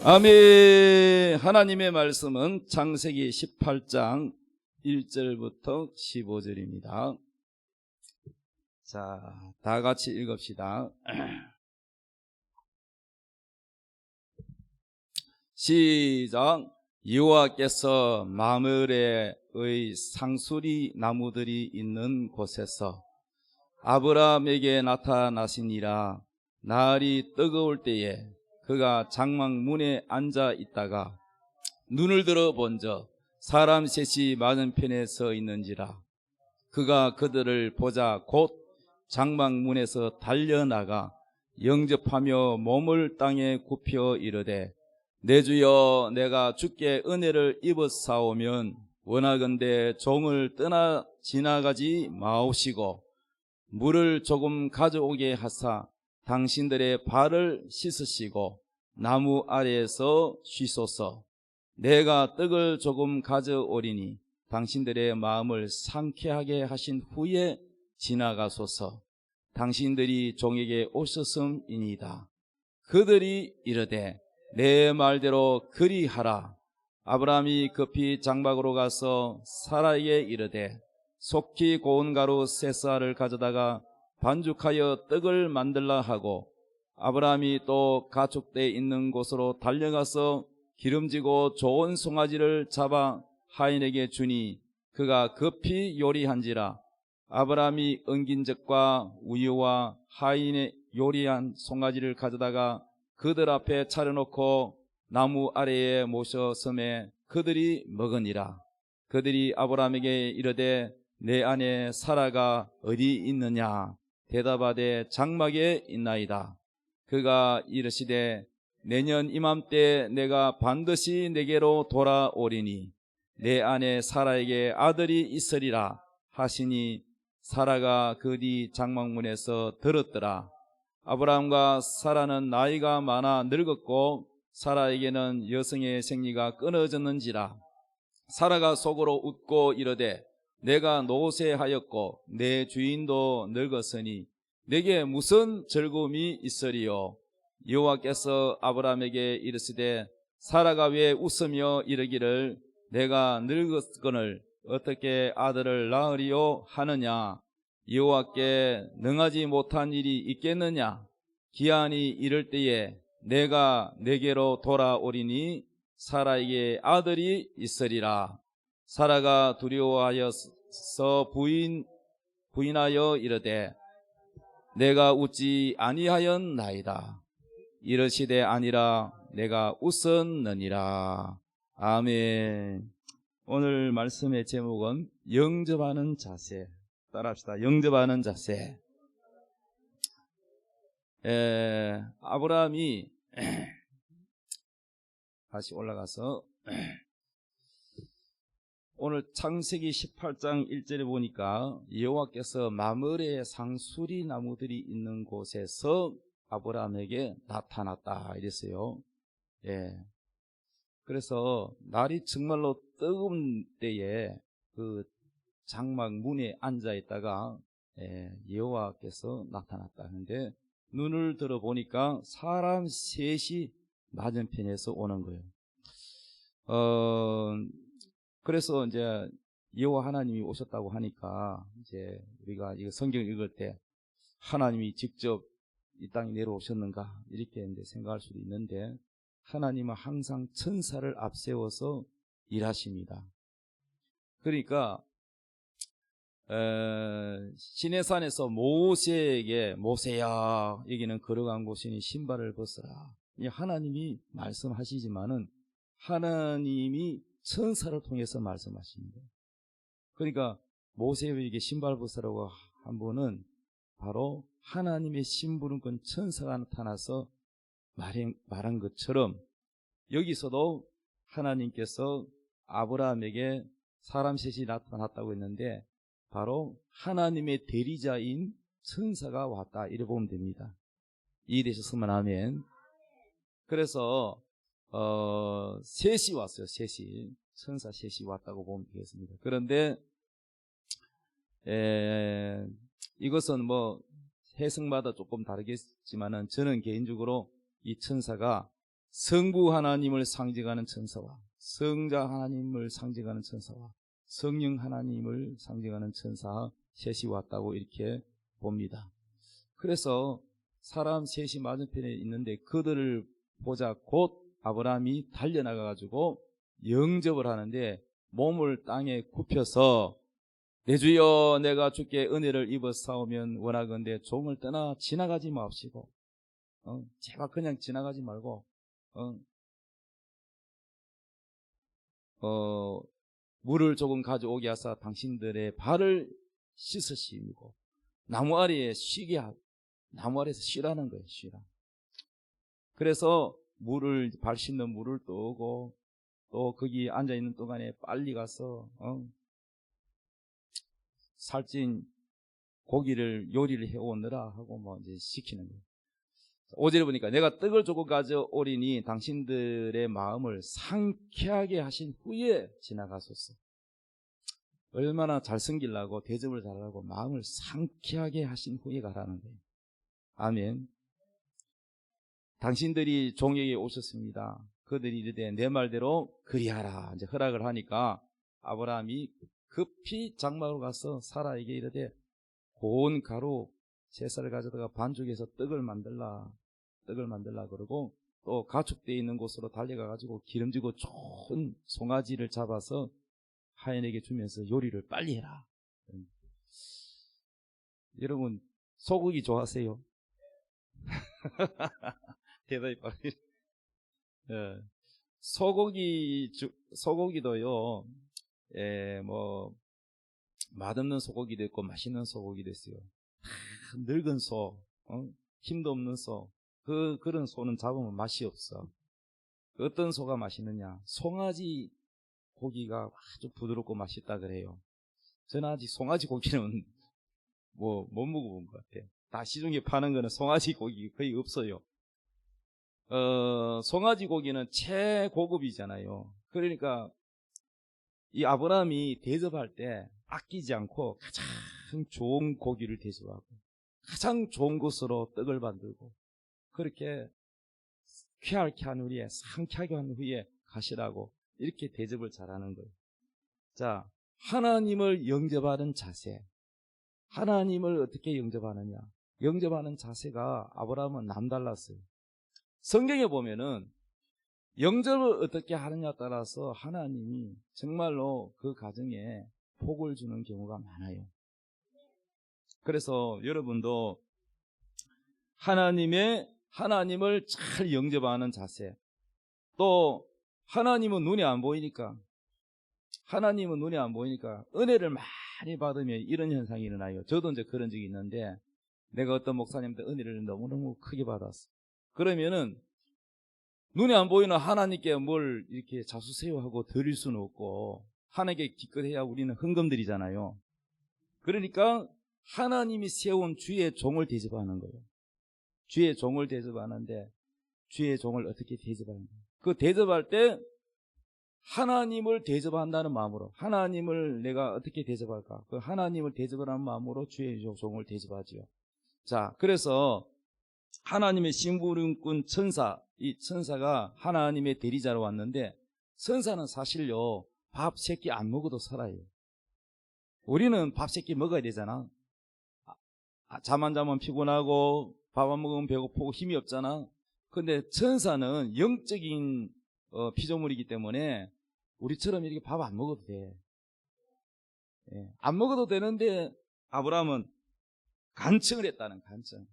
아멘. 하나님의 말씀은 창세기 18장 1절부터 15절입니다. 자, 다 같이 읽읍시다. 시작. 여호와께서 마므레의 상수리 나무들이 있는 곳에서 아브라함에게 나타나시니라. 날이 뜨거울 때에 그가 장막문에 앉아 있다가 눈을 들어 본즉 사람 셋이 맞은편에 서 있는지라. 그가 그들을 보자 곧 장막문에서 달려나가 영접하며 몸을 땅에 굽혀 이르되, 내 주여, 내가 주께 은혜를 입었사오면 원하건대 종을 떠나 지나가지 마옵시고 물을 조금 가져오게 하사 당신들의 발을 씻으시고 나무 아래에서 쉬소서. 내가 떡을 조금 가져오리니 당신들의 마음을 상쾌하게 하신 후에 지나가소서. 당신들이 종에게 오셨음이니이다. 그들이 이르되, 내 말대로 그리하라. 아브라함이 급히 장막으로 가서 사라에게 이르되, 속히 고운 가루 세 알을 가져다가 반죽하여 떡을 만들라 하고, 아브라함이 또 가축대 있는 곳으로 달려가서 기름지고 좋은 송아지를 잡아 하인에게 주니 그가 급히 요리한지라. 아브라함이 엉긴 젖과 우유와 하인의 요리한 송아지를 가져다가 그들 앞에 차려놓고 나무 아래에 모셔 섬에 그들이 먹으니라. 그들이 아브라함에게 이르되, 내 아내 사라가 어디 있느냐? 대답하되, 장막에 있나이다. 그가 이르시되, 내년 이맘때 내가 반드시 내게로 돌아오리니 내 아내 사라에게 아들이 있으리라 하시니, 사라가 그 뒤 장막문에서 들었더라. 아브라함과 사라는 나이가 많아 늙었고 사라에게는 여성의 생리가 끊어졌는지라. 사라가 속으로 웃고 이르되, 내가 노쇠하였고 내 주인도 늙었으니 내게 무슨 즐거움이 있으리요? 여호와께서 아브라함에게 이르시되, 사라가 왜 웃으며 이르기를 내가 늙었거늘 어떻게 아들을 낳으리요 하느냐? 여호와께 능하지 못한 일이 있겠느냐? 기한이 이를 때에 내가 내게로 돌아오리니 사라에게 아들이 있으리라. 사라가 두려워하여서 부인하여 이르되, 내가 웃지 아니하였나이다. 이르시되, 아니라 내가 웃었느니라. 아멘. 오늘 말씀의 제목은 영접하는 자세. 따라합시다. 영접하는 자세. 아브라함이 다시 올라가서 오늘 창세기 18장 1절에 보니까 여호와께서 마므레의 상수리 나무들이 있는 곳에서 아브라함에게 나타났다 이랬어요. 그래서 날이 정말로 뜨거운 때에 그 장막 문에 앉아 있다가 여호와께서 나타났다 하는데, 눈을 들어 보니까 사람 셋이 맞은편에서 오는 거예요. 그래서 이제 여호와 하나님이 오셨다고 하니까 이제 우리가 이거 성경을 읽을 때 하나님이 직접 이 땅에 내려오셨는가 이렇게 이제 생각할 수도 있는데, 하나님은 항상 천사를 앞세워서 일하십니다. 그러니까 시내산에서 모세에게, 모세야 여기는 걸어간 곳이니 신발을 벗으라, 하나님이 말씀하시지만은 하나님이 천사를 통해서 말씀하십니다. 그러니까 모세에게 신발 벗으라고 한 분은 바로 하나님의 심부름꾼 천사가 나타나서 말한 것처럼, 여기서도 하나님께서 아브라함에게 사람 셋이 나타났다고 했는데 바로 하나님의 대리자인 천사가 왔다, 이래 보면 됩니다. 이해되셨으면 아멘. 그래서 셋이 왔어요. 셋이, 천사 셋이 왔다고 보면 되겠습니다. 그런데 이것은 뭐 해석마다 조금 다르겠지만은 저는 개인적으로 이 천사가 성부 하나님을 상징하는 천사와 성자 하나님을 상징하는 천사와 성령 하나님을 상징하는 천사 셋이 왔다고 이렇게 봅니다. 그래서 사람 셋이 맞은편에 있는데 그들을 보자 곧 아브라함이 달려나가 가지고 영접을 하는데 몸을 땅에 굽혀서 내 주여 내가 주께 은혜를 입어 싸우면 원하건대 종을 떠나 지나가지 마옵시고 제가 그냥 지나가지 말고 물을 조금 가져오게 하사 당신들의 발을 씻으시고 나무 아래에 쉬게 하고 나무 아래에서 쉬라는 거예요. 쉬라. 그래서 발 씻는 물을 떠오고 또 거기 앉아있는 동안에 빨리 가서 살찐 고기를 요리를 해오느라 하고 뭐 이제 시키는 거예요. 5절에 보니까 내가 떡을 조금 가져오리니 당신들의 마음을 상쾌하게 하신 후에 지나가소서. 얼마나 잘 섬기려고 대접을 잘하고 마음을 상쾌하게 하신 후에 가라는 거예요. 아멘. 당신들이 종에게 오셨습니다. 그들이 이르되 내 말대로 그리하라 이제 허락을 하니까 아브라함이 급히 장막으로 가서 사라에게 이르되 고운 가루 세 쌀을 가져다가 반죽해서 떡을 만들라 그러고 또 가축되어 있는 곳으로 달려가 가지고 기름지고 좋은 송아지를 잡아서 하인에게 주면서 요리를 빨리 해라. 여러분 소고기 좋아하세요? 대답이 빨리. 예. 소고기도요. 뭐 맛없는 소고기도 있고 맛있는 소고기도 있어요. 늙은 소, 힘도 없는 소, 그런 소는 잡으면 맛이 없어. 어떤 소가 맛있느냐? 송아지 고기가 아주 부드럽고 맛있다 그래요. 저는 아직 송아지 고기는 못 먹어본 것 같아요. 다 시중에 파는 거는 송아지 고기 거의 없어요. 송아지 고기는 최고급이잖아요. 그러니까 이 아브라함이 대접할 때 아끼지 않고 가장 좋은 고기를 대접하고 가장 좋은 것으로 떡을 만들고 그렇게 쾌활케 한 후에 상쾌하게 한 후에 가시라고 이렇게 대접을 잘하는 거예요. 자, 하나님을 영접하는 자세. 하나님을 어떻게 영접하느냐? 영접하는 자세가 아브라함은 남달랐어요. 성경에 보면은 영접을 어떻게 하느냐에 따라서 하나님이 정말로 그 가정에 복을 주는 경우가 많아요. 그래서 여러분도 하나님을 잘 영접하는 자세, 또 하나님은 눈에 안 보이니까 은혜를 많이 받으면 이런 현상이 일어나요. 저도 이제 그런 적이 있는데 내가 어떤 목사님한테 은혜를 너무너무 크게 받았어. 그러면은 눈에 안 보이는 하나님께 뭘 이렇게 자수세요하고 드릴 수는 없고 하나님께 기껏해야 우리는 헌금드리잖아요. 그러니까 하나님이 세운 주의 종을 대접하는 거예요. 주의 종을 대접하는데 주의 종을 어떻게 대접하는 거예요? 그 대접할 때 하나님을 대접한다는 마음으로 하나님을 내가 어떻게 대접할까? 그 하나님을 대접하는 마음으로 주의 종을 대접하지요. 자, 그래서 하나님의 심부름꾼 천사, 이 천사가 하나님의 대리자로 왔는데 천사는 사실요 밥 3끼 안 먹어도 살아요. 우리는 밥 3끼 먹어야 되잖아. 잠 안 자면 피곤하고 밥 안 먹으면 배고프고 힘이 없잖아. 근데 천사는 영적인 피조물이기 때문에 우리처럼 이렇게 밥 안 먹어도 돼. 안 먹어도 되는데 아브라함은 간청을 했다는 간청.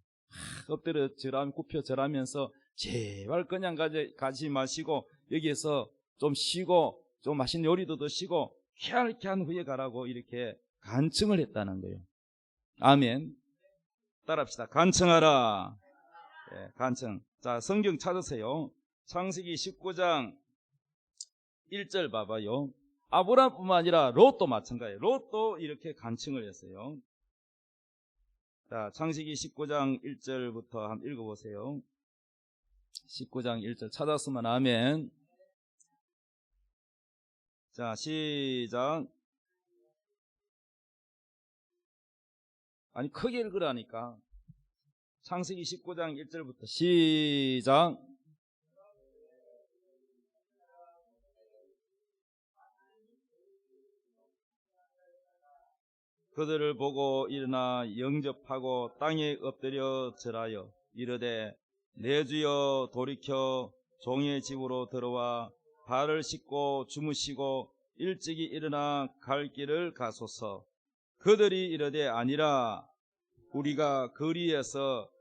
엎드려 절하면 굽혀 절하면서 제발 그냥 가지 마시고 여기에서 좀 쉬고 좀 맛있는 요리도 드시고 쾌활케 한 후에 가라고 이렇게 간청을 했다는 거예요. 아멘. 따라합시다. 간청하라. 간청. 자, 성경 찾으세요. 창세기 19장 1절 봐봐요. 아브라함뿐만 아니라 롯도 마찬가지예요. 롯도 이렇게 간청을 했어요. 자, 창세기 19장 1절부터 한번 읽어보세요. 19장 1절 찾았으면 아멘. 자, 시작. 아니 크게 읽으라니까. 창세기 19장 1절부터 시작. 그들을 보고 일어나 영접하고 땅에 엎드려 절하여 이르되 내 주여 돌이켜 종의 집으로 들어와 발을 씻고 주무시고 일찍이 일어나 갈 길을 가소서. 그들이 이르되 아니라 우리가 거리에서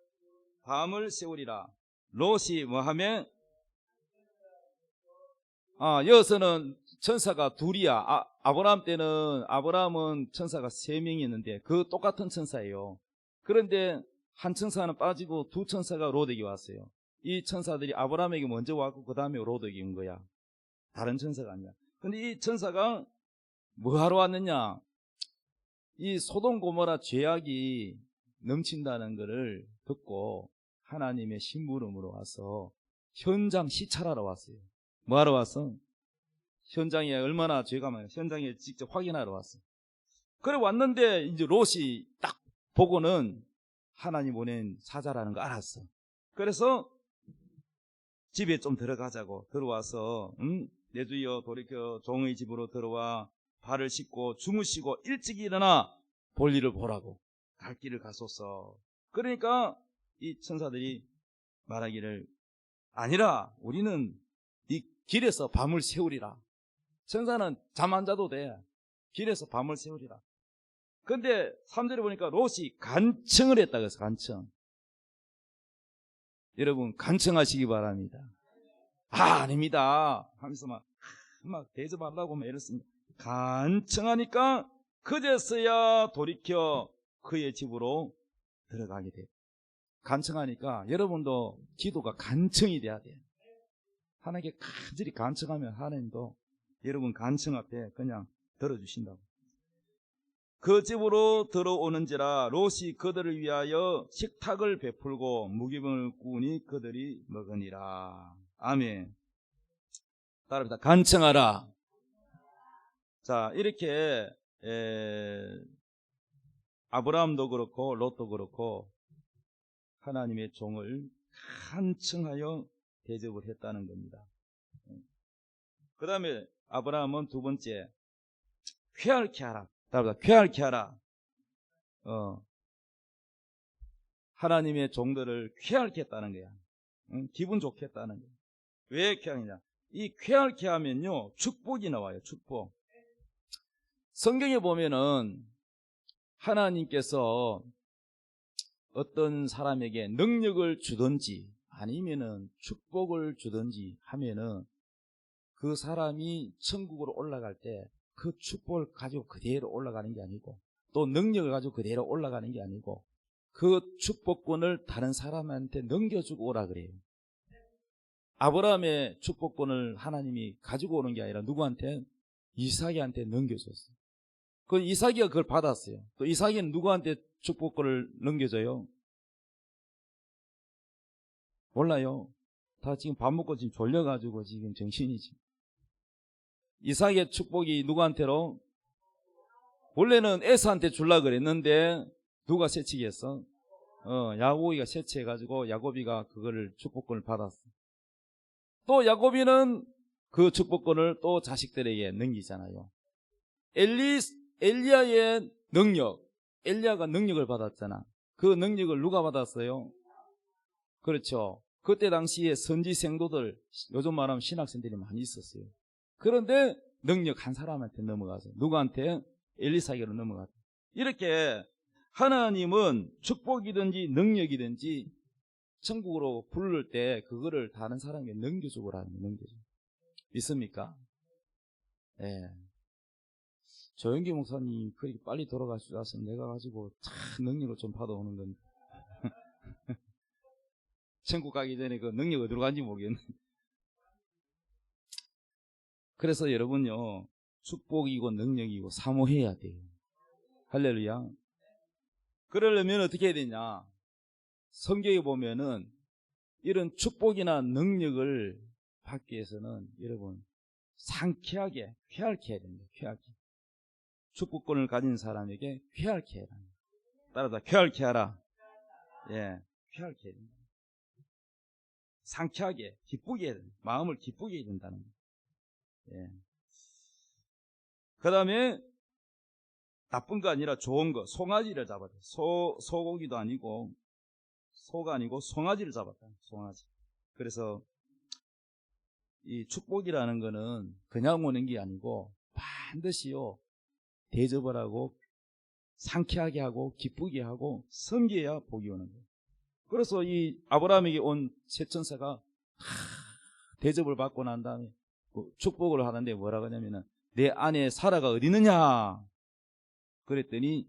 밤을 새우리라. 롯이 뭐하면 여기서는 천사가 둘이야. 아브라함 때는 아브라함은 천사가 3명이 있는데 그 똑같은 천사예요. 그런데 한 천사는 빠지고 두 천사가 롯에게 왔어요. 이 천사들이 아브라함에게 먼저 왔고 그 다음에 롯에게 온 거야. 다른 천사가 아니야. 근데 이 천사가 뭐하러 왔느냐? 이 소돔 고모라 죄악이 넘친다는 것을 듣고 하나님의 심부름으로 와서 현장 시찰하러 왔어요. 뭐하러 왔어? 현장에 얼마나 죄가 많아요. 현장에 직접 확인하러 왔어요. 그래 왔는데 이제 롯이 딱 보고는 하나님 보낸 사자라는 거 알았어. 그래서 집에 좀 들어가자고 들어와서 내 주여 돌이켜 종의 집으로 들어와 발을 씻고 주무시고 일찍 일어나 볼일을 보라고 갈 길을 가소서. 그러니까 이 천사들이 말하기를 아니라 우리는 이 길에서 밤을 새우리라. 천사는 잠 안 자도 돼. 길에서 밤을 새우리라. 근데 3절에 보니까 롯이 간청을 했다 그래서 간청. 여러분 간청하시기 바랍니다. 아닙니다 하면서 막 대접하려고 막 이랬습니다. 간청하니까 그제서야 돌이켜 그의 집으로 들어가게 돼요. 간청하니까 여러분도 기도가 간청이 돼야 돼요. 하나님께 간절히 간청하면 하나님도 여러분 간청 앞에 그냥 들어주신다고. 그 집으로 들어오는지라 롯이 그들을 위하여 식탁을 베풀고 무기병을 꾸니 그들이 먹으니라. 아멘. 따라합니다. 간청하라. 자, 이렇게 아브라함도 그렇고 롯도 그렇고 하나님의 종을 간청하여 대접을 했다는 겁니다. 그 다음에 아브라함은 두 번째 쾌활케 하라. 따라합니다. 쾌활케 하라. 하나님의 종들을 쾌활케 했다는 거야. 기분 좋게 했다는 거야. 왜 쾌활이냐? 이 쾌활케 하면요 축복이 나와요. 축복. 성경에 보면은 하나님께서 어떤 사람에게 능력을 주든지 아니면은 축복을 주든지 하면은 그 사람이 천국으로 올라갈 때 그 축복을 가지고 그대로 올라가는 게 아니고 또 능력을 가지고 그대로 올라가는 게 아니고 그 축복권을 다른 사람한테 넘겨주고 오라 그래요. 아브라함의 축복권을 하나님이 가지고 오는 게 아니라 누구한테? 이삭이한테 넘겨줬어요. 그 이삭이가 그걸 받았어요. 또 이삭이는 누구한테 축복권을 넘겨줘요? 몰라요. 다 지금 밥 먹고 지금 졸려가지고 지금 정신이지. 이삭의 축복이 누구한테로? 원래는 에사한테 주려고 그랬는데 누가 세치게 했어? 야곱이가 세치해가지고 야곱이가 그거를 축복권을 받았어. 또 야곱이는 그 축복권을 또 자식들에게 넘기잖아요. 엘리야의 능력, 엘리야가 능력을 받았잖아. 그 능력을 누가 받았어요? 그렇죠. 그때 당시에 선지 생도들, 요즘 말하면 신학생들이 많이 있었어요. 그런데 능력 한 사람한테 넘어가서 누구한테? 엘리사에게로 넘어갔다. 이렇게 하나님은 축복이든지 능력이든지 천국으로 부를 때 그거를 다른 사람에게 넘겨주고라는 거예요. 넘겨줘. 믿습니까? 네. 조영기 목사님 그렇게 빨리 돌아갈 줄 알았으면 내가 가지고 참 능력을 좀 받아오는 건데 천국 가기 전에 그 능력 어디로 간지 모르겠네. 그래서 여러분요 축복이고 능력이고 사모해야 돼요. 할렐루야. 그러려면 어떻게 해야 되냐? 성경에 보면은 이런 축복이나 능력을 받기 위해서는 여러분 상쾌하게 쾌활케 해야 됩니다. 쾌활케. 축복권을 가진 사람에게 쾌활케 해라. 따라서 쾌활케 하라. 예, 쾌활케 해야 됩니다. 상쾌하게 기쁘게 해야 됩니다. 마음을 기쁘게 해야 된다는 거예요. 예. 그 다음에 나쁜 거 아니라 좋은 거, 송아지를 잡았다. 소고기도 아니고, 소가 아니고 송아지를 잡았다. 송아지. 그래서 이 축복이라는 거는 그냥 오는 게 아니고 반드시요, 대접을 하고 상쾌하게 하고 기쁘게 하고 섬겨야 복이 오는 거예요. 그래서 이 아브라함에게 온 세 천사가 대접을 받고 난 다음에 축복을 하는데 뭐라고 하냐면은, 내 아내 사라가 어디 있느냐 그랬더니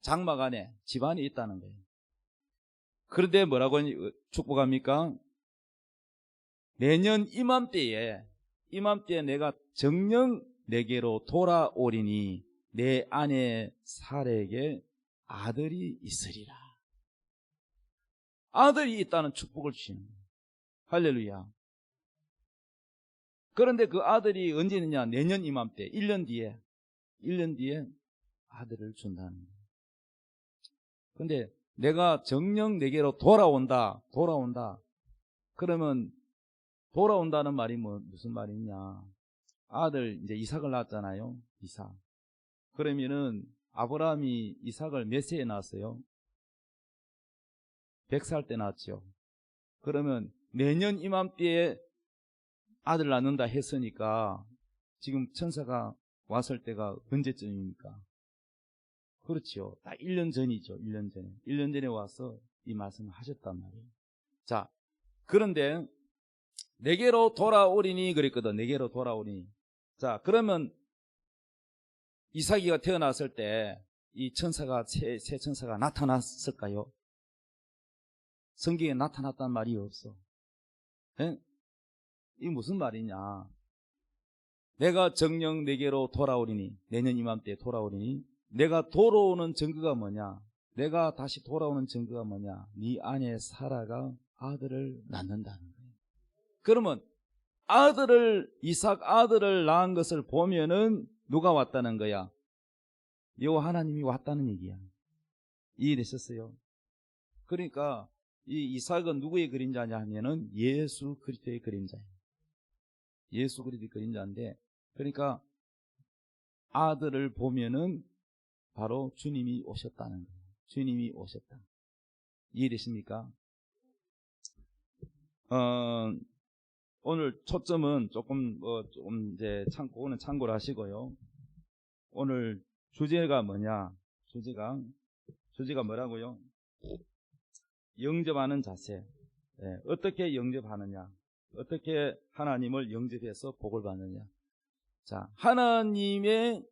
장막 안에, 집 안에 있다는 거예요. 그런데 뭐라고 축복합니까? 내년 이맘때에 내가 정녕 내게로 돌아오리니 내 아내 사라에게 아들이 있으리라. 아들이 있다는 축복을 주시는 거예요. 할렐루야. 그런데 그 아들이 언제 있느냐? 내년 이맘때 1년 뒤에 아들을 준다는 거예요. 근데 내가 정녕 내게로 돌아온다. 그러면 돌아온다는 말이 무슨 말이냐? 아들 이제 이삭을 낳았잖아요. 이삭. 그러면은 아브라함이 이삭을 몇 세에 낳았어요? 100살 때 낳았죠. 그러면 내년 이맘때에 아들 낳는다 했으니까 지금 천사가 왔을 때가 언제쯤입니까? 그렇죠. 딱 1년 전이죠. 1년 전에. 1년 전에 와서 이 말씀을 하셨단 말이에요. 자, 그런데 내게로 돌아오리니 그랬거든. 내게로 돌아오리니. 자, 그러면 이삭이가 태어났을 때 이 천사가, 새 천사가 나타났을까요? 성경에 나타났단 말이 없어. 에? 이게 무슨 말이냐? 내가 정녕 내게로 돌아오리니, 내년 이맘때 돌아오리니, 내가 돌아오는 증거가 뭐냐? 내가 다시 돌아오는 증거가 뭐냐? 네 아내 사라가 아들을 낳는다는 거예요. 그러면 이삭 아들을 낳은 것을 보면은 누가 왔다는 거야? 여호와 하나님이 왔다는 얘기야. 이해되셨어요? 그러니까 이 이삭은 누구의 그림자냐 하면은 예수 그리스도의 그림자예요. 예수 그리스도의 그림자인데, 그러니까 아들을 보면은 바로 주님이 오셨다는 거예요. 주님이 오셨다. 이해되십니까? 오늘 초점은 조금 이제 오늘 참고를 하시고요. 오늘 주제가 뭐냐? 주제가 뭐라고요? 영접하는 자세. 네, 어떻게 영접하느냐? 어떻게 하나님을 영접해서 복을 받느냐? 자, 하나님의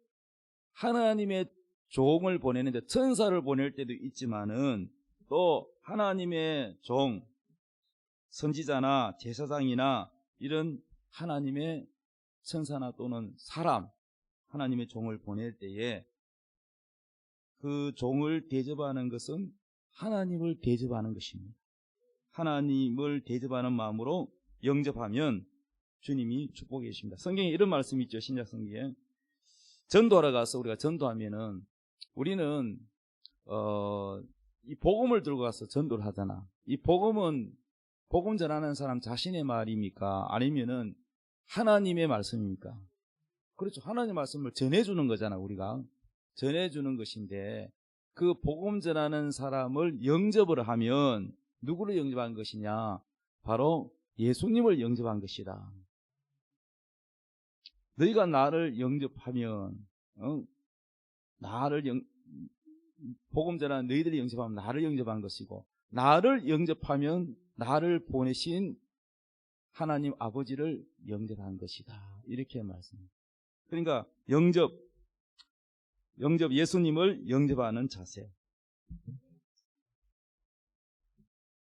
종을 보내는데, 천사를 보낼 때도 있지만은 또 하나님의 종, 선지자나 제사장이나 이런 하나님의 천사나 또는 사람, 하나님의 종을 보낼 때에 그 종을 대접하는 것은 하나님을 대접하는 것입니다. 하나님을 대접하는 마음으로 영접하면 주님이 축복해 주십니다. 성경에 이런 말씀이 있죠. 신약 성경에. 전도하러 가서 우리가 전도하면은 우리는 이 복음을 들고 가서 전도를 하잖아. 이 복음은 복음 전하는 사람 자신의 말입니까? 아니면은 하나님의 말씀입니까? 그렇죠. 하나님의 말씀을 전해주는 거잖아. 우리가 전해주는 것인데, 그 복음 전하는 사람을 영접을 하면 누구를 영접한 것이냐? 바로 예수님을 영접한 것이다. 너희가 나를 영접하면, 복음 전하는 너희들이 영접하면 나를 영접한 것이고, 나를 영접하면 나를 보내신 하나님 아버지를 영접한 것이다. 이렇게 말씀합니다. 그러니까 영접, 예수님을 영접하는 자세.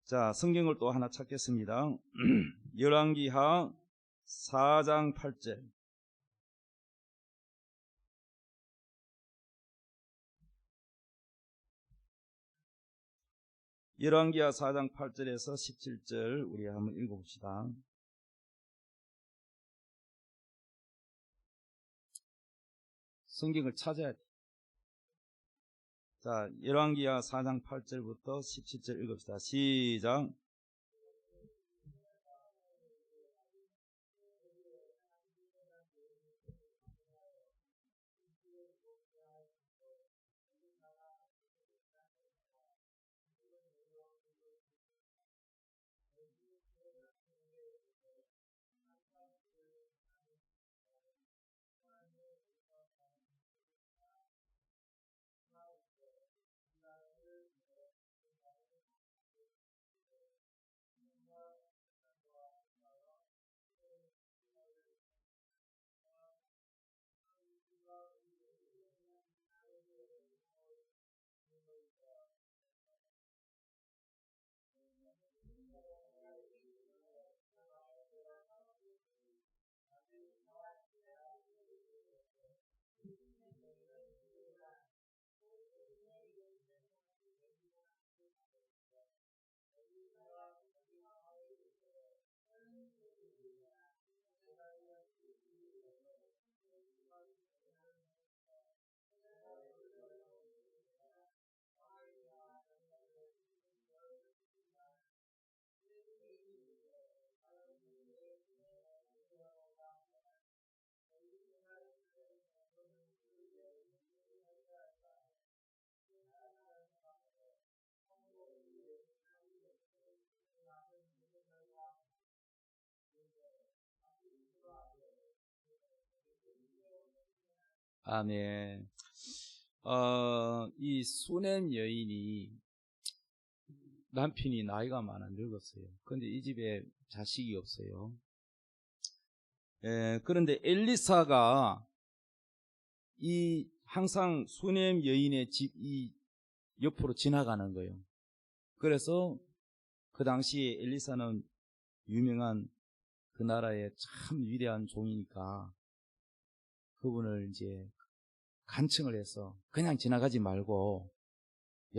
자, 성경을 또 하나 찾겠습니다. 열왕기하 4장 8절. 열왕기하 4장 8절에서 17절 우리 한번 읽어봅시다. 성경을 찾아야 돼. 자, 열왕기하 4장 8절부터 17절 읽읍시다. 시작. 아멘. 이 수넴 여인이 남편이 나이가 많아 늙었어요. 그런데 이 집에 자식이 없어요. 그런데 엘리사가 항상 수넴 여인의 집 이 옆으로 지나가는 거예요. 그래서 그 당시에 엘리사는 유명한 그 나라의 참 위대한 종이니까 그분을 이제 간청을 해서 그냥 지나가지 말고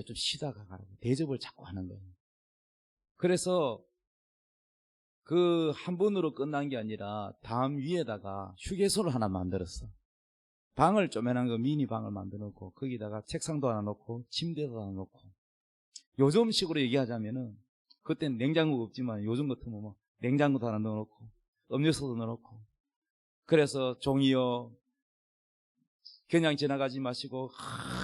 좀 쉬다가 가라고 대접을 자꾸 하는 거예요. 그래서 그 한 번으로 끝난 게 아니라 담 위에다가 휴게소를 하나 만들었어. 방을 쪼매난 거 미니 방을 만들어 놓고 거기다가 책상도 하나 놓고 침대도 하나 놓고, 요즘식으로 얘기하자면은 그때는 냉장고가 없지만 요즘 같으면 뭐 냉장고도 하나 넣어놓고 음료수도 넣어놓고, 그래서 종이요 그냥 지나가지 마시고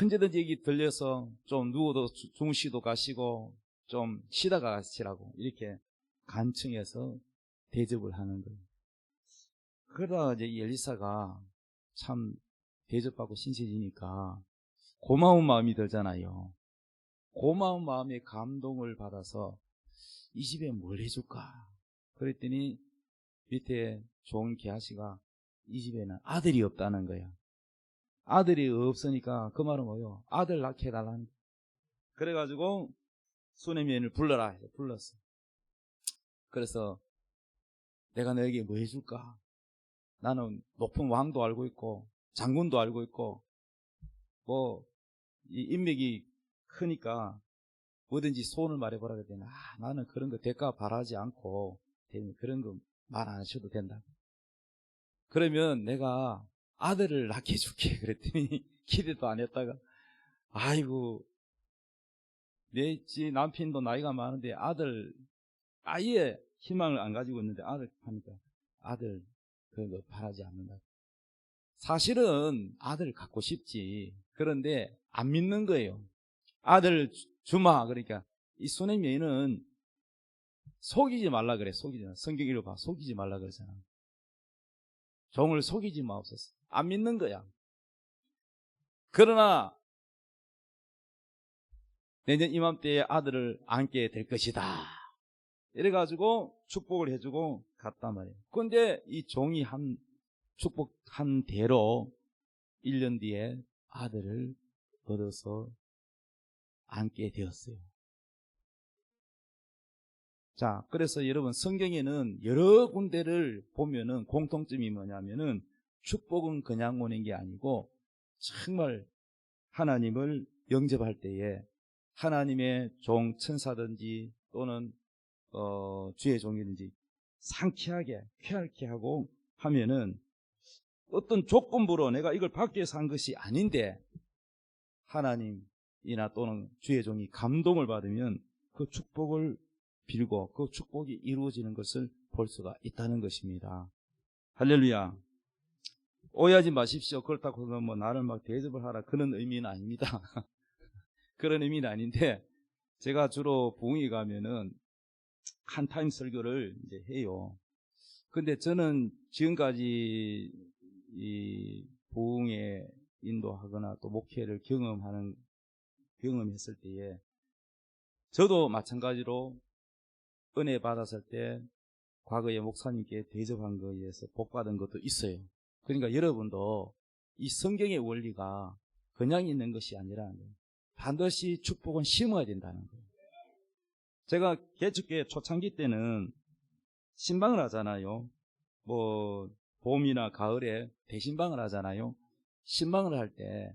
언제든지 여기 들려서 좀 누워도 중시도 가시고 좀 쉬다가 가시라고 이렇게 간청해서 대접을 하는 거예요. 그러다가 이제 엘리사가 참 대접받고 신세지니까 고마운 마음이 들잖아요. 고마운 마음에 감동을 받아서 이 집에 뭘 해줄까? 그랬더니 밑에 종 게하시가 이 집에는 아들이 없다는 거야. 아들이 없으니까 그 말은 뭐예요? 아들 낳게 해달라는 거야. 그래가지고 수넴 여인을 불러라 해서 불렀어. 그래서 내가 너에게 뭐 해줄까? 나는 높은 왕도 알고 있고 장군도 알고 있고 뭐 이 인맥이 크니까 뭐든지 소원을 말해보라 그랬더니 나는 그런 거 대가 바라지 않고 그런 거 말 안 하셔도 된다. 그러면 내가 아들을 낳게 해줄게 그랬더니 기대도 안 했다가 아이고 내 남편도 나이가 많은데 아들 아예 희망을 안 가지고 있는데 아들 하니까 아들 그런 거 바라지 않는다. 사실은 아들 갖고 싶지. 그런데 안 믿는 거예요. 아들 주마. 그러니까 이 수넴 여인은 속이지 말라 그래. 속이지 말라. 성경 읽어봐. 속이지 말라 그러잖아. 종을 속이지 마옵소서. 안 믿는 거야. 그러나 내년 이맘때에 아들을 안게 될 것이다. 이래가지고 축복을 해주고 갔단 말이에요. 그런데 이 종이 축복한 대로 1년 뒤에 아들을 얻어서 안게 되었어요. 자, 그래서 여러분 성경에는 여러 군데를 보면은 공통점이 뭐냐면은 축복은 그냥 오는 게 아니고 정말 하나님을 영접할 때에 하나님의 종 천사든지 또는 주의 종이든지 상쾌하게 쾌활케 하고 하면은 어떤 조건부로 내가 이걸 받기 위해서 한 것이 아닌데 하나님이나 또는 주의 종이 감동을 받으면 그 축복을 빌고 그 축복이 이루어지는 것을 볼 수가 있다는 것입니다. 할렐루야. 오해하지 마십시오. 그렇다고 해서 뭐 나를 막 대접을 하라 그런 의미는 아닙니다. 그런 의미는 아닌데 제가 주로 부흥회 가면은 한 타임 설교를 이제 해요. 근데 저는 지금까지 이 부흥회 인도하거나 또 목회를 경험했을 때에 저도 마찬가지로 은혜 받았을 때 과거에 목사님께 대접한 거에 의해서 복 받은 것도 있어요. 그러니까 여러분도 이 성경의 원리가 그냥 있는 것이 아니라는 거예요. 반드시 축복은 심어야 된다는 거예요. 제가 개척교회 초창기 때는 신방을 하잖아요. 뭐 봄이나 가을에 대신방을 하잖아요. 신방을 할 때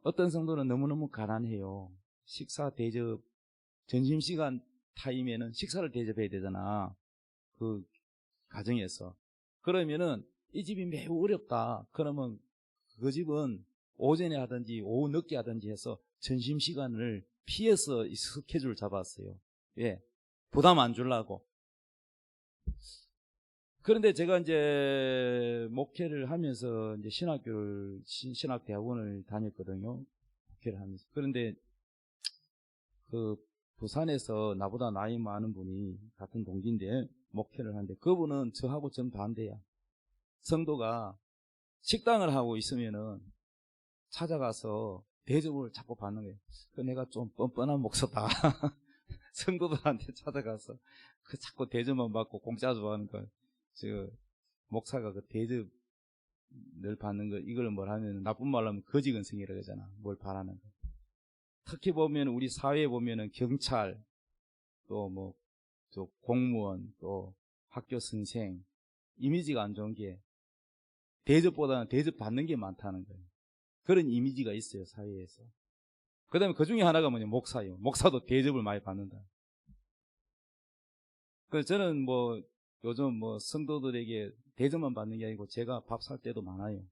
어떤 성도는 너무너무 가난해요. 식사 대접, 점심시간 타임에는 식사를 대접해야 되잖아. 그 가정에서. 그러면은 이 집이 매우 어렵다. 그러면 그 집은 오전에 하든지 오후 늦게 하든지 해서 점심시간을 피해서 이 스케줄을 잡았어요. 예. 부담 안 주려고. 그런데 제가 이제 목회를 하면서 이제 신학대학원을 다녔거든요. 목회를 하면서. 그런데 그 부산에서 나보다 나이 많은 분이 같은 동기인데 목회를 하는데 그분은 저하고 전 반대야. 성도가 식당을 하고 있으면은 찾아가서 대접을 자꾸 받는 거예요. 그 내가 좀 뻔뻔한 목사다. 성도들한테 찾아가서 그 자꾸 대접만 받고 공짜 좋아하는 거. 저 목사가 그 대접 늘 받는 거, 이걸 뭘 하면 나쁜 말로 하면 거지근성이라고 하잖아. 뭘 바라는 거. 특히 보면 우리 사회에 보면은 경찰, 또 뭐, 또 공무원, 또 학교 선생, 이미지가 안 좋은 게 대접보다는 대접 받는 게 많다는 거예요. 그런 이미지가 있어요, 사회에서. 그 다음에 그 중에 하나가 뭐냐, 목사예요. 목사도 대접을 많이 받는다. 그래서 저는 뭐, 요즘 뭐 성도들에게 대접만 받는 게 아니고 제가 밥 살 때도 많아요.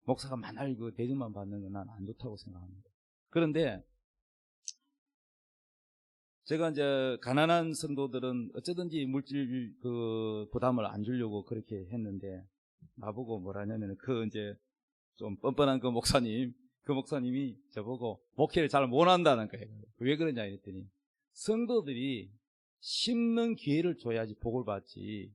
목사가 맨날 그 대접만 받는 건 난 안 좋다고 생각합니다. 그런데 제가 이제 가난한 성도들은 어쩌든지 물질 그 부담을 안 주려고 그렇게 했는데 나보고 뭐라냐면 그 이제 좀 뻔뻔한 그 목사님이 저보고 목회를 잘 못한다는 거예요. 왜 그러냐 했더니 성도들이 심는 기회를 줘야지 복을 받지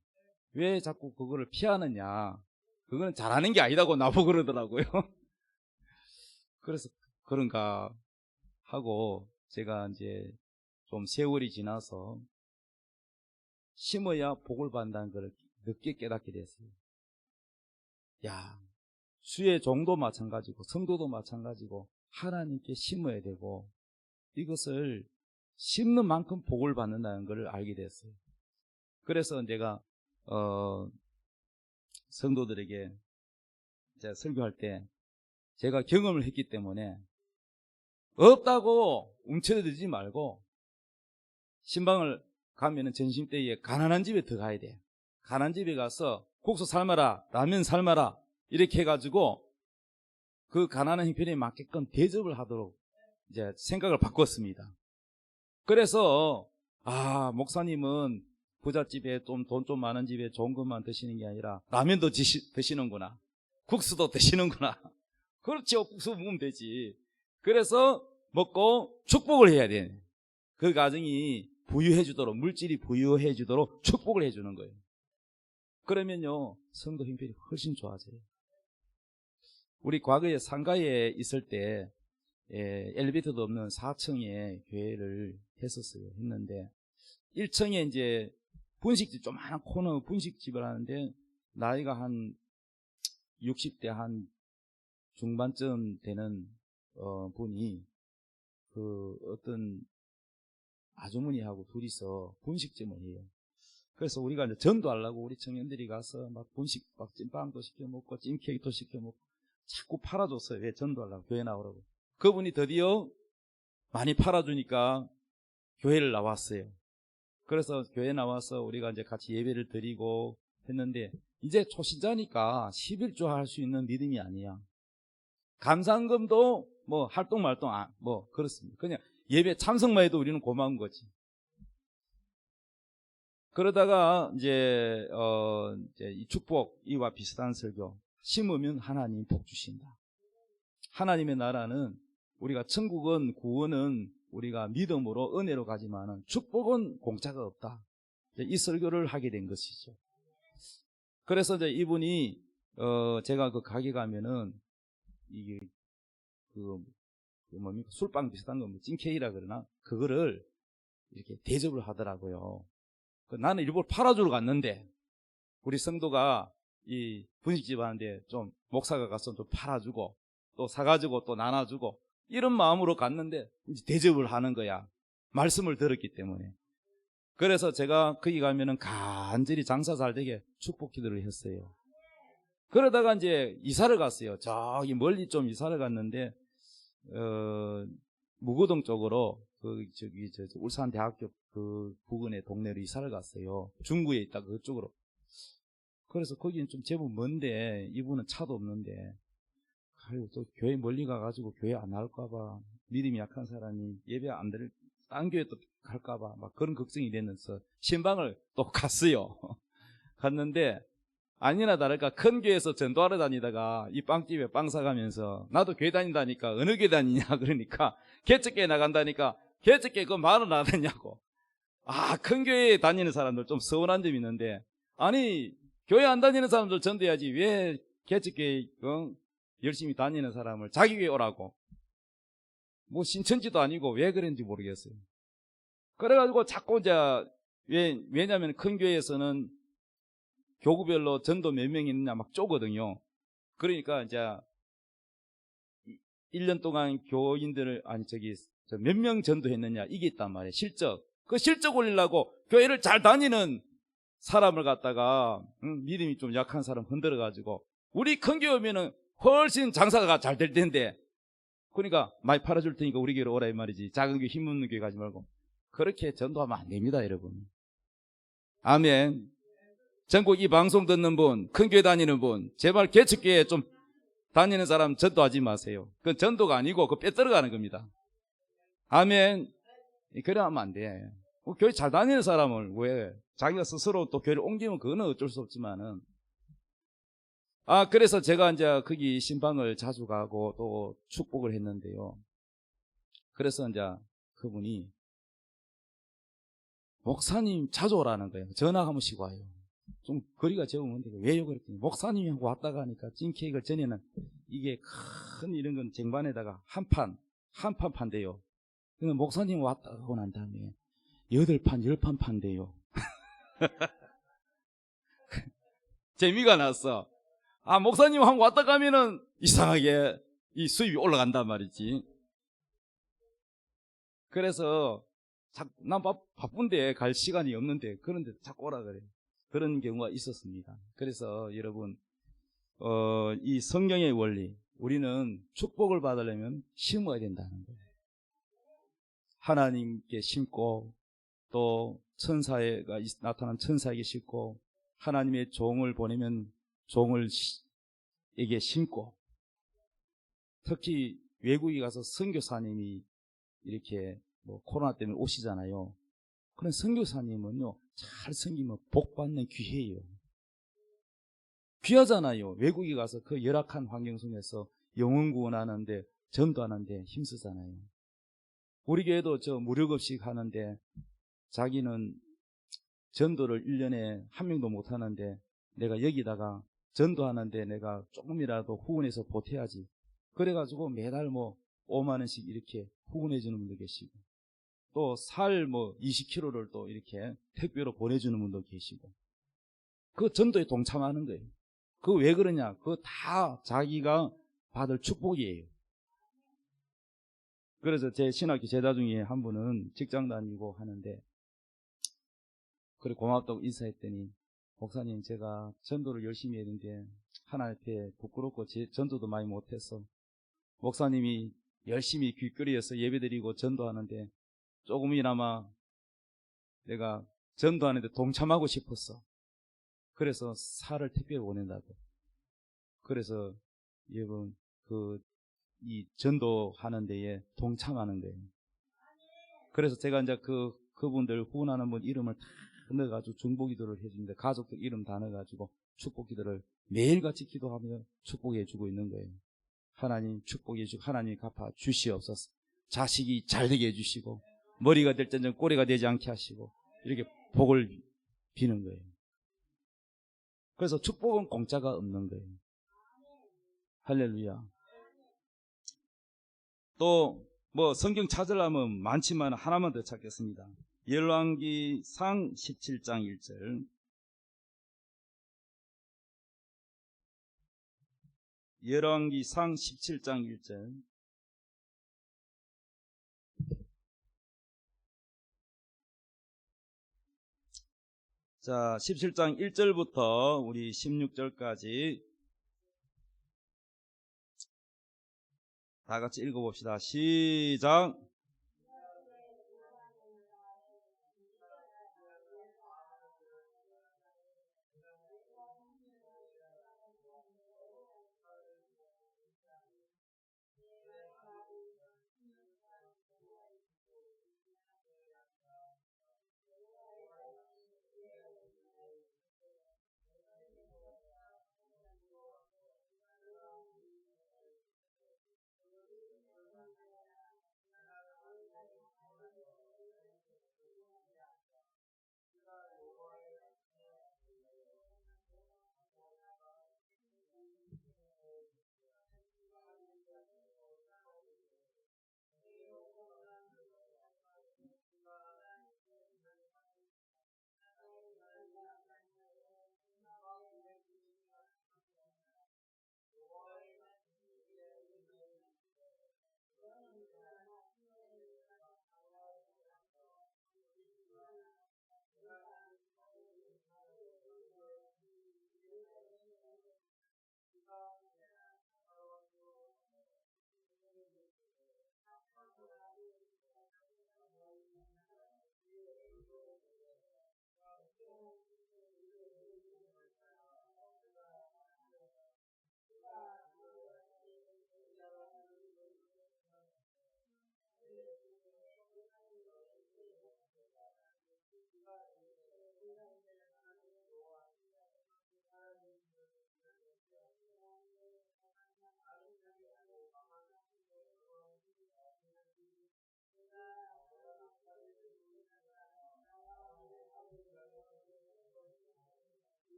왜 자꾸 그거를 피하느냐, 그거는 잘하는 게 아니다고 나보고 그러더라고요. 그래서 그런가 하고 제가 이제 좀 세월이 지나서 심어야 복을 받는다는 걸 늦게 깨닫게 됐어요. 야, 주의 종도 마찬가지고 성도도 마찬가지고 하나님께 심어야 되고 이것을 심는 만큼 복을 받는다는 걸 알게 됐어요. 그래서 내가 성도들에게 제가 설교할 때 제가 경험을 했기 때문에 없다고 움츠러들지 말고 신방을 가면은 점심때에 가난한 집에 들어가야 돼. 가난한 집에 가서 국수 삶아라, 라면 삶아라 이렇게 해가지고 그 가난한 형편에 맞게끔 대접을 하도록 이제 생각을 바꿨습니다. 그래서 목사님은 부잣집에 돈 좀 많은 집에 좋은 것만 드시는 게 아니라 라면도 드시는구나, 국수도 드시는구나. 그렇죠, 국수 먹으면 되지. 그래서 먹고 축복을 해야 돼. 그 가정이 부유해 주도록, 물질이 부유해 주도록 축복을 해주는 거예요. 그러면요 성도 형편이 훨씬 좋아져요. 우리 과거에 상가에 있을 때 엘리베이터도 없는 4층에 교회를 했는데 1층에 이제 분식집, 조그마한 코너 분식집을 하는데 나이가 한 60대 한 중반쯤 되는 분이 그 어떤 아주머니하고 둘이서 분식점을 해요. 그래서 우리가 이제 전도하려고 우리 청년들이 가서 막 분식, 막 찐빵도 시켜 먹고 찜케이크도 시켜 먹고 자꾸 팔아줬어요. 왜? 전도하려고, 교회 나오라고. 그분이 드디어 많이 팔아주니까 교회를 나왔어요. 그래서 교회 나와서 우리가 이제 같이 예배를 드리고 했는데 이제 초신자니까 11조 할 수 있는 믿음이 아니야. 감상금도 뭐 활동 말동 뭐 그렇습니다. 그냥 예배 참석만 해도 우리는 고마운 거지. 그러다가 이제 이 축복, 이와 비슷한 설교, 심으면 하나님 복 주신다. 하나님의 나라는 우리가 천국은, 구원은 우리가 믿음으로 은혜로 가지만은 축복은 공짜가 없다. 이 설교를 하게 된 것이죠. 그래서 이제 이분이 제가 그 가게 가면은 이게 뭡니까? 술빵 비슷한 거, 뭐 찐케이라 그러나 그거를 이렇게 대접을 하더라고요. 나는 일부러 팔아주러 갔는데 우리 성도가 이 분식집 하는데 좀 목사가 가서 좀 팔아주고 또 사가지고 또 나눠주고 이런 마음으로 갔는데 이제 대접을 하는 거야. 말씀을 들었기 때문에. 그래서 제가 거기 가면은 간절히 장사 잘 되게 축복 기도를 했어요. 그러다가 이제 이사를 갔어요. 저기 멀리 좀 이사를 갔는데 무고동 쪽으로 울산 대학교 그 부근의 동네로 이사를 갔어요. 중구에 있다 그쪽으로. 그래서 거기는 좀 제법 먼데 이분은 차도 없는데 아유 또 교회 멀리 가가지고 교회 안 나올까봐, 믿음이 약한 사람이 예배 안 드릴 딴 교회 또 갈까봐 막 그런 걱정이 되면서 신방을 또 갔어요. 갔는데 아니나 다를까 큰 교회에서 전도하러 다니다가 이 빵집에 빵 사가면서 나도 교회 다닌다니까 어느 교회 다니냐 그러니까 개척교회 나간다니까 개척교회 그 말은 안 하냐고. 큰 교회에 다니는 사람들 좀 서운한 점이 있는데 아니 교회 안 다니는 사람들 전도해야지 왜 개척교회 열심히 다니는 사람을 자기 교회 오라고. 뭐 신천지도 아니고 왜 그랬는지 모르겠어요. 그래가지고 자꾸 이제 왜냐하면 큰 교회에서는 교구별로 전도 몇 명이 있느냐 막 쪼거든요. 그러니까 이제 1년 동안 교인들을 몇 명 전도했느냐 이게 있단 말이에요. 실적. 그 실적 올리려고 교회를 잘 다니는 사람을 갖다가 믿음이 좀 약한 사람 흔들어가지고 우리 큰 교회 오면은 훨씬 장사가 잘 될 텐데 그러니까 많이 팔아줄 테니까 우리 교회로 오라 이 말이지. 작은 교회 힘없는 교회 가지 말고. 그렇게 전도하면 안 됩니다, 여러분. 아멘. 전국 이 방송 듣는 분, 큰 교회 다니는 분, 제발 개척교회 좀 다니는 사람 전도하지 마세요. 그건 전도가 아니고 그 빼들어가는 겁니다. 아멘. 그래 하면 안 돼. 교회 잘 다니는 사람을 왜 자기가 스스로 또 교회를 옮기면 그거는 어쩔 수 없지만은 그래서 제가 이제 거기 신방을 자주 가고 또 축복을 했는데요. 그래서 이제 그분이 목사님 자주 오라는 거예요. 전화 한 번씩 와요. 좀 거리가 적으면 왜요? 그랬더니 목사님이 하고 왔다 가니까 찐케이크를 전에는 이게 큰 이런 건 쟁반에다가 한 판 판대요. 근데 목사님 왔다 가고 난 다음에 8판, 10판 판대요. 재미가 났어. 목사님 하고 왔다 가면은 이상하게 이 수입이 올라간단 말이지. 그래서 난 바쁜데 갈 시간이 없는데 그런데 자꾸 오라 그래. 그런 경우가 있었습니다. 그래서 여러분 이 성경의 원리 우리는 축복을 받으려면 심어야 된다는 거예요. 하나님께 심고 또 천사가 나타난 천사에게 심고 하나님의 종을 보내면 종을에게 심고 특히 외국에 가서 선교사님이 이렇게 뭐 코로나 때문에 오시잖아요. 그런 선교사님은요 잘 섬기면 복 받는 기회예요. 귀하잖아요. 외국에 가서 그 열악한 환경 속에서 영혼 구원하는데 전도하는데 힘쓰잖아요. 우리 교회도 무료급식 하는데 자기는 전도를 1년에 한 명도 못 하는데 내가 여기다가 전도하는데 내가 조금이라도 후원해서 보태야지. 그래가지고 매달 5만 원씩 이렇게 후원해 주는 분도 계시고 또 살 20kg를 또 이렇게 택배로 보내주는 분도 계시고 그 전도에 동참하는 거예요. 그거 왜 그러냐? 그거 다 자기가 받을 축복이에요. 그래서 제 신학교 제자 중에 한 분은 직장 다니고 하는데 그래 고맙다고 인사했더니 목사님 제가 전도를 열심히 했는데 하나님 앞에 부끄럽고 전도도 많이 못해서 목사님이 열심히 길거리에서 예배드리고 전도하는데 조금이나마 내가 전도하는데 동참하고 싶었어. 그래서 살을 택배로 보낸다고. 그래서 여러분 이 전도하는 데에 동참하는 거예요. 그래서 제가 이제 그분들 후원하는 분 이름을 다 넣어가지고 중보기도를 해주는데 가족들 이름 다 넣어가지고 축복기도를 매일같이 기도하며 축복해주고 있는 거예요. 하나님 축복해주고 하나님 갚아 주시옵소서. 자식이 잘되게 해주시고 머리가 될 때는 꼬리가 되지 않게 하시고 이렇게 복을 비는 거예요. 그래서 축복은 공짜가 없는 거예요. 할렐루야. 또 성경 찾으려면 많지만 하나만 더 찾겠습니다. 열왕기상 17장 1절. 열왕기상 17장 1절. 자, 17장 1절부터 우리 16절까지 다 같이 읽어봅시다. 시작.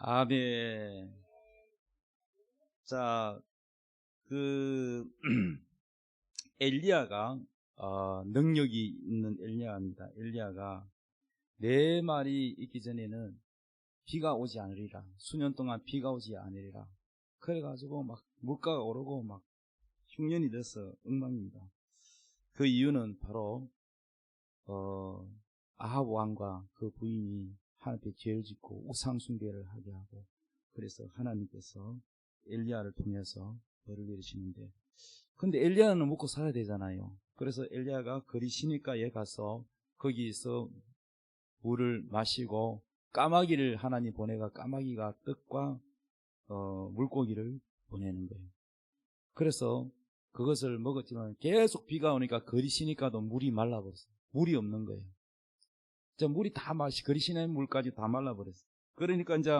아멘. 자, 엘리야가 능력이 있는 엘리야입니다. 엘리야가 네 말이 있기 전에는 비가 오지 않으리라, 수년 동안 비가 오지 않으리라, 그래가지고 막 물가가 오르고 막 흉년이 돼서 엉망입니다. 그 이유는 바로 아합 왕과 그 부인이 하나님 앞에 죄를 짓고 우상 숭배를 하게 하고, 그래서 하나님께서 엘리야를 통해서 벌을 내리시는데, 근데 엘리야는 먹고 살아야 되잖아요. 그래서 엘리야가 거리 시내가에 가서 거기서 물을 마시고 까마귀를 하나님 보내가 까마귀가 떡과 물고기를 보내는 거예요. 그래서 그것을 먹었지만 계속 비가 오니까 거리 시내가도 물이 말라버렸어요. 물이 없는 거예요. 물이 다 거리 시내 물까지 다 말라버렸어요. 그러니까 이제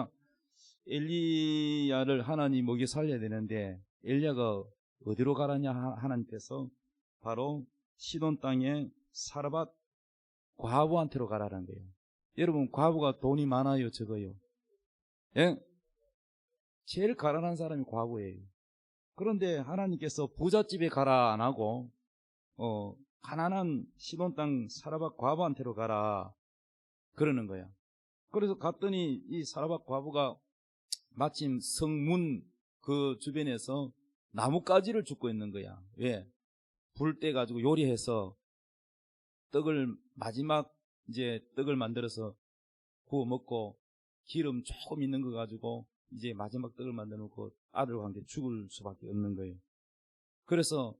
엘리야를 하나님 먹여 살려야 되는데, 엘리야가 어디로 가라냐 하나님께서 바로 시돈 땅에 사르밧 과부한테로 가라는 거예요. 여러분, 과부가 돈이 많아요, 적어요? 예? 제일 가난한 사람이 과부예요. 그런데 하나님께서 부잣집에 가라 안 하고 가난한 시돈 땅 사르밧 과부한테로 가라 그러는 거야. 그래서 갔더니 이 사르밧 과부가 마침 성문 그 주변에서 나뭇가지를 줍고 있는 거야. 왜? 불 때 가지고 요리해서 마지막 이제 떡을 만들어서 구워 먹고 기름 조금 있는 거 가지고 이제 마지막 떡을 만들어 놓고 아들과 함께 죽을 수밖에 없는 거예요. 그래서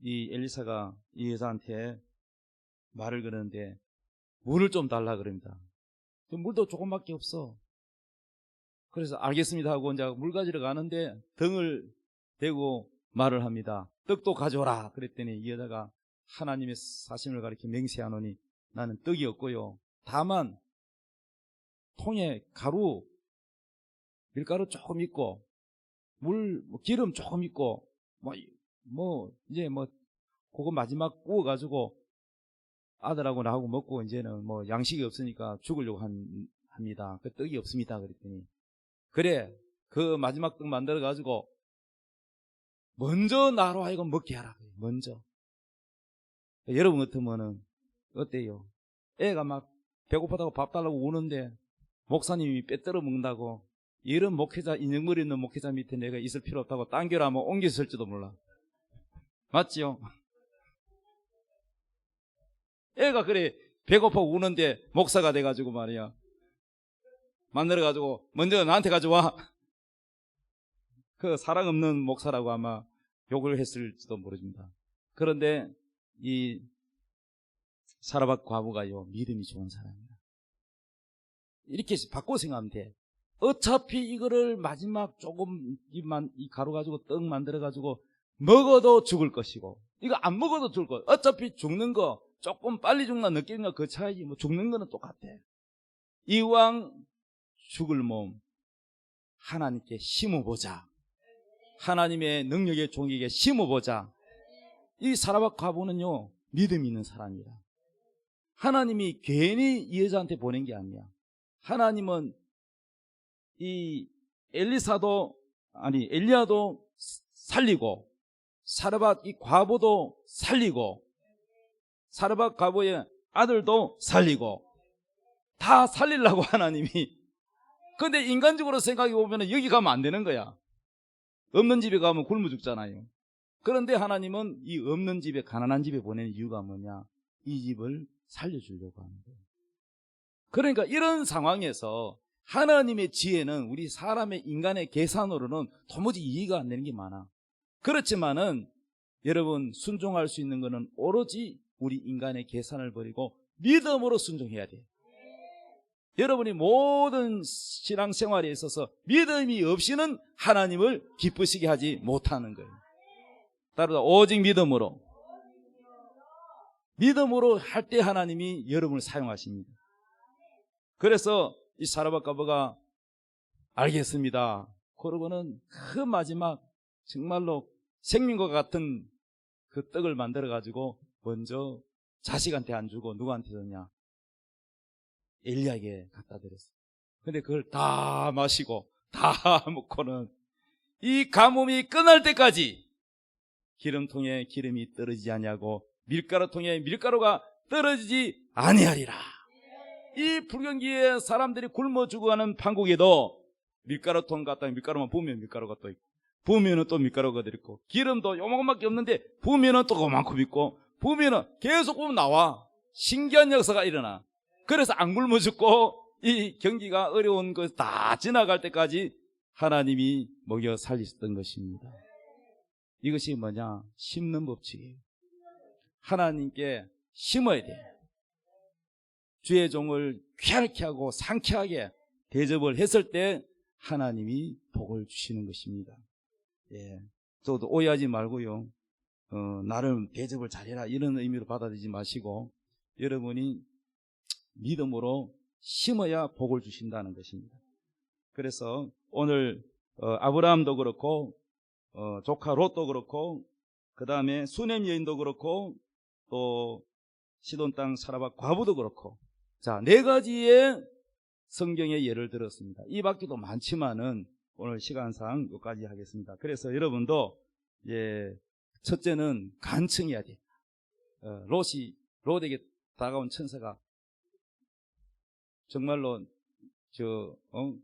이 엘리사가 이 여자한테 말을 거는데 물을 좀 달라 그럽니다. 물도 조금밖에 없어. 그래서 알겠습니다 하고 이제 물 가지러 가는데 등을 대고 말을 합니다. 떡도 가져오라. 그랬더니 이 여자가 하나님의 사심을 가리켜 맹세하노니 나는 떡이 없고요, 다만 통에 밀가루 조금 있고 기름 조금 있고 그거 마지막 구워가지고 아들하고 나하고 먹고 이제는 양식이 없으니까 죽으려고 합니다. 그 떡이 없습니다. 그랬더니 그래, 그 마지막 떡 만들어가지고 먼저 나로 하여금 먹게 하라. 먼저. 여러분 같으면은 어때요? 애가 막 배고프다고 밥 달라고 우는데 목사님이 빼떨어 먹는다고, 이런 목회자, 인형머리 있는 목회자 밑에 내가 있을 필요 없다고 당겨라면 옮겼을지도 몰라. 맞지요? 애가 그래 배고파 우는데 목사가 돼가지고 말이야, 만들어가지고 먼저 나한테 가져와. 그 사랑 없는 목사라고 아마 욕을 했을지도 모릅니다. 그런데 이 사르밧 과부가요, 믿음이 좋은 사람이야. 이렇게 바꿔 생각하면 돼. 어차피 이거를 마지막 조금 이 가루 가지고 떡 만들어 가지고 먹어도 죽을 것이고, 이거 안 먹어도 죽을 것. 어차피 죽는 거 조금 빨리 죽나 늦게 죽나 그 차이지, 죽는 거는 똑같아. 이왕 죽을 몸 하나님께 심어보자. 하나님의 능력의 종에게 심어보자. 이 사르밧 과부는요, 믿음이 있는 사람이라. 하나님이 괜히 이 여자한테 보낸 게 아니야. 하나님은 이 엘리야도 살리고 사르밧 이 과부도 살리고 사르밧 과부의 아들도 살리고 다 살리려고 하나님이. 근데 인간적으로 생각해 보면 여기 가면 안 되는 거야. 없는 집에 가면 굶어 죽잖아요. 그런데 하나님은 이 없는 집에, 가난한 집에 보내는 이유가 뭐냐? 이 집을 살려주려고 하는 거예요. 그러니까 이런 상황에서 하나님의 지혜는 우리 사람의 인간의 계산으로는 도무지 이해가 안 되는 게 많아. 그렇지만은 여러분, 순종할 수 있는 것은 오로지 우리 인간의 계산을 버리고 믿음으로 순종해야 돼. 여러분이 모든 신앙생활에 있어서 믿음이 없이는 하나님을 기쁘시게 하지 못하는 거예요. 따라서 오직 믿음으로 할 때 하나님이 여러분을 사용하십니다. 그래서 이 사라밧가버가 알겠습니다. 그러고는 그 마지막 정말로 생명과 같은 그 떡을 만들어 가지고 먼저 자식한테 안 주고 누구한테 줬냐? 엘리야에게 갖다 드렸어요. 근데 그걸 다 마시고 다 먹고는 이 가뭄이 끝날 때까지 기름통에 기름이 떨어지지 아니하고 밀가루통에 밀가루가 떨어지지 아니하리라. 이 불경기에 사람들이 굶어 죽어가는 판국에도 밀가루통 갖다 밀가루만 부으면 밀가루가 또 있고, 부으면 또 밀가루가 들있고, 기름도 요만큼밖에 없는데 부으면 또 그만큼 있고, 부으면 계속 보면 나와. 신기한 역사가 일어나. 그래서 안 굶어 죽고 이 경기가 어려운 것 다 지나갈 때까지 하나님이 먹여 살리셨던 것입니다. 이것이 뭐냐? 심는 법칙이에요. 하나님께 심어야 돼. 주의 종을 쾌활케 하고 상쾌하게 대접을 했을 때 하나님이 복을 주시는 것입니다. 예, 저도 오해하지 말고요. 나를 대접을 잘해라 이런 의미로 받아들이지 마시고 여러분이 믿음으로 심어야 복을 주신다는 것입니다. 그래서 오늘 아브라함도 그렇고 조카 롯도 그렇고 그 다음에 수넴 여인도 그렇고 또 시돈 땅 사라밧 과부도 그렇고 자, 4가지의 성경의 예를 들었습니다. 이 밖에도 많지만은 오늘 시간상 여기까지 하겠습니다. 그래서 여러분도 첫째는 간청해야 돼. 롯에게 다가온 천사가 정말로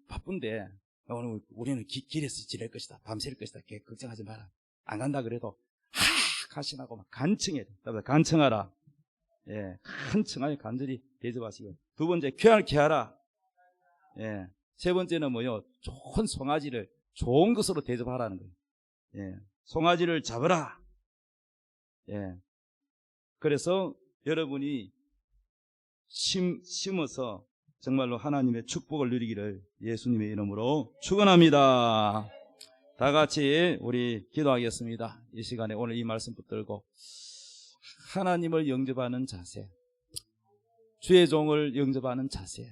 바쁜데 오늘 우리는 길에서 지낼 것이다. 밤샐 것이다. 걱정하지 마라. 안 간다 그래도 가시나고 막 간청해야 돼. 간청하라. 예, 간청하게 간절히 대접하시고. 2번째 쾌활케 하라. 예, 3번째는 뭐요? 좋은 송아지를 좋은 것으로 대접하라는 거예요. 예, 송아지를 잡으라. 예, 그래서 여러분이 심어서 정말로 하나님의 축복을 누리기를 예수님의 이름으로 축원합니다. 다 같이 우리 기도하겠습니다. 이 시간에 오늘 이 말씀 붙들고 하나님을 영접하는 자세, 주의 종을 영접하는 자세,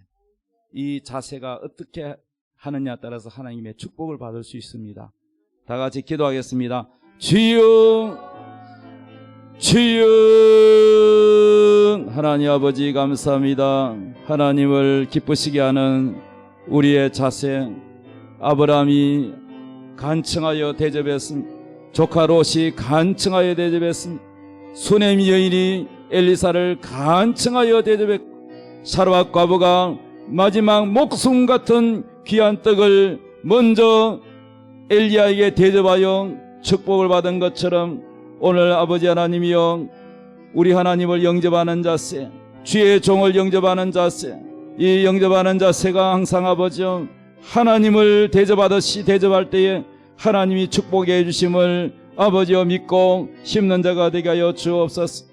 이 자세가 어떻게 하느냐에 따라서 하나님의 축복을 받을 수 있습니다. 다 같이 기도하겠습니다. 주여 하나님 아버지 감사합니다. 하나님을 기쁘시게 하는 우리의 자세, 아브라함이 간청하여 대접했습니다. 조카 롯이 간청하여 대접했습니다. 수넴 여인이 엘리사를 간청하여 대접했고 사라밧 과부가 마지막 목숨 같은 귀한 떡을 먼저 엘리야에게 대접하여 축복을 받은 것처럼 오늘 아버지 하나님이여 우리 하나님을 영접하는 자세, 주의 종을 영접하는 자세, 이 영접하는 자세가 항상 아버지여 하나님을 대접하듯이 대접할 때에 하나님이 축복해 주심을 아버지여 믿고 심는 자가 되게 하여 주옵소서.